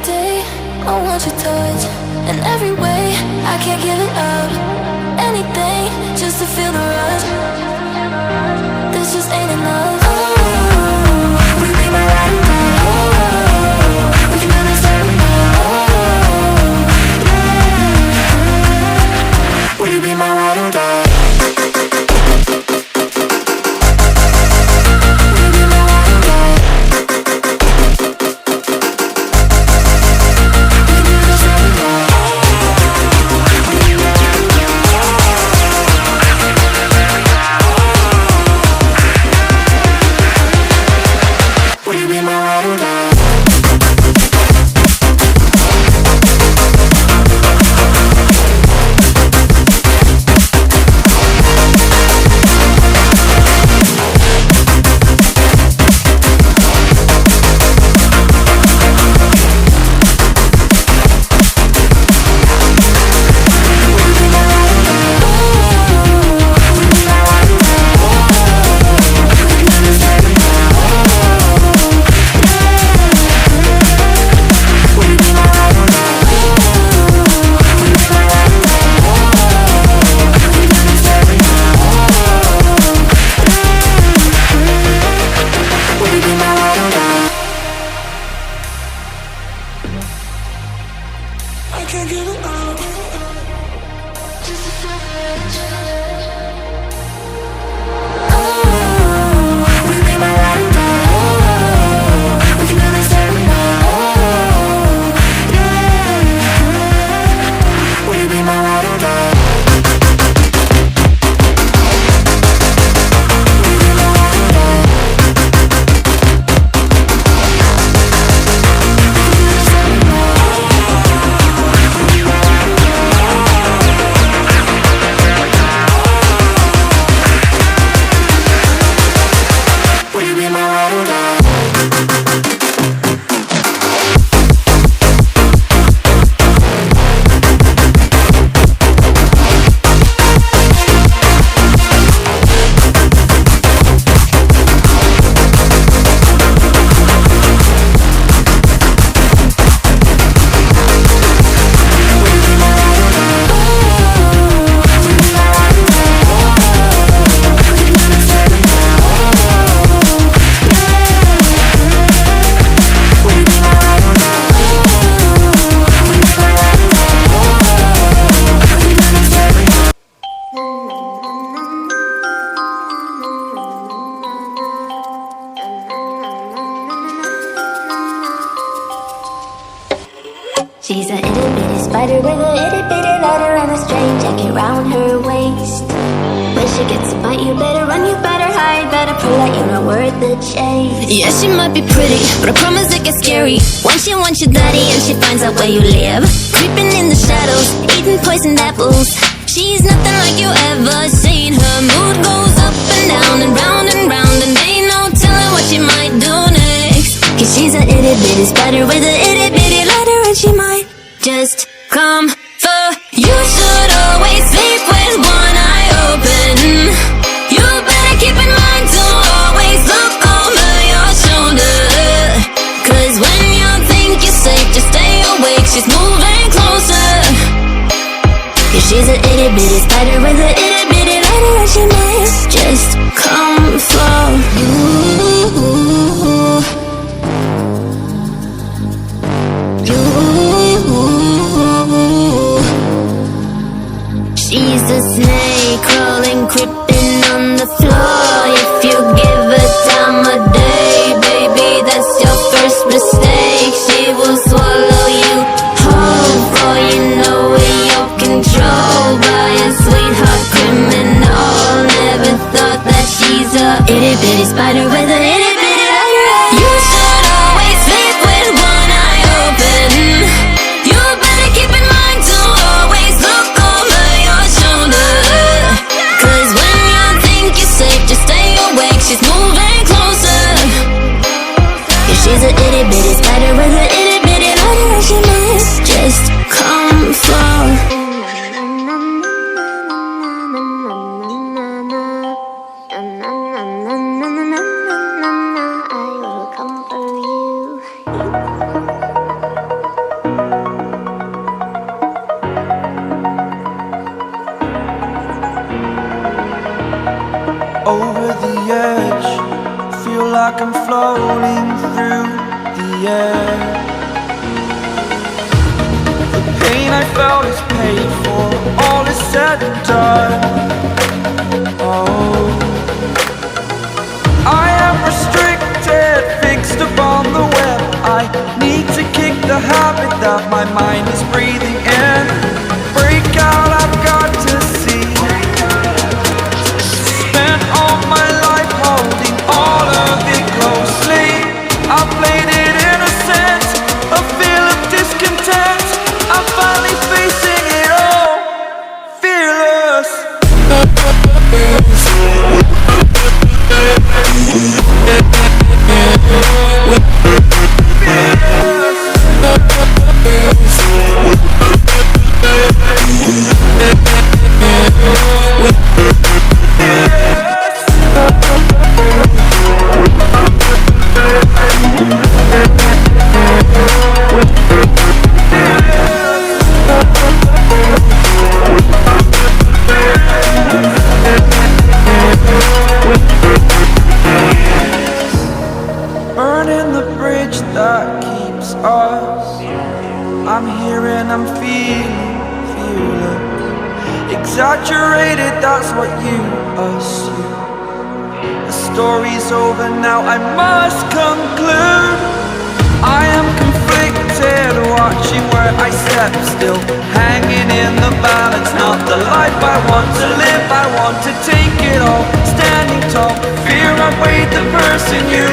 day, I want your touch. In every way, I can't give it up. Anything, just to feel the rush. This just ain't enough. Oh, will you be my ride or die? Oh, we can do this every night. Oh, yeah. Will you be my ride or die? She's a itty bitty spider with a itty bitty ladder and a string jacket round her waist. When she gets a bite, you better run, you better hide, better prove that you're not worth the chase. Yeah, she might be pretty, but I promise it gets scary. Once she wants your daddy and she finds out where you live. Creeping in the shadows, eating poisoned apples. She's nothing like you ever seen. Her mood goes up and down and round and round, and ain't no telling what she might do next. Cause she's a itty bitty spider with a itty bitty ladder, and she might just come for you. Should always sleep with one eye open. You better keep in mind to always look over your shoulder. Cause when you think you're safe, just stay awake, she's moving closer. Yeah, she's a itty bitty spider with a itty bitty ladder, and she might just come for you. She's a snake crawling, creeping on the floor. If you give her time of day, baby, that's your first mistake. She will swallow you whole, for you know in your control by a sweetheart criminal. Never thought that she's a itty bitty spider with a itty bitty ladder. You should always sleep with one eye open. You better keep in mind to always look over your shoulder. Cause when you think you're safe, just stay awake, she's moving closer. Yeah, she's a itty bitty spider with a itty bitty ladder, and she might just come for. rolling through the air. The pain I felt is paid for, all is said and done. Oh, I am restricted, fixed upon the web. I need to kick the habit that my mind is breathing in. Break out, I've got to see. Spent all my life holding all of it closely. I played it innocent, a feel of discontent. I'm finally facing it all, fearless. Burning the bridge that keeps us. I'm here and I'm feeling fearless. Exaggerated, that's what you assume. The story's over now, I must conclude. I am conflicted, watching where I step still, hanging in the balance. Not the life I want to live, I want to take it all. Standing tall, fear I weighed the person you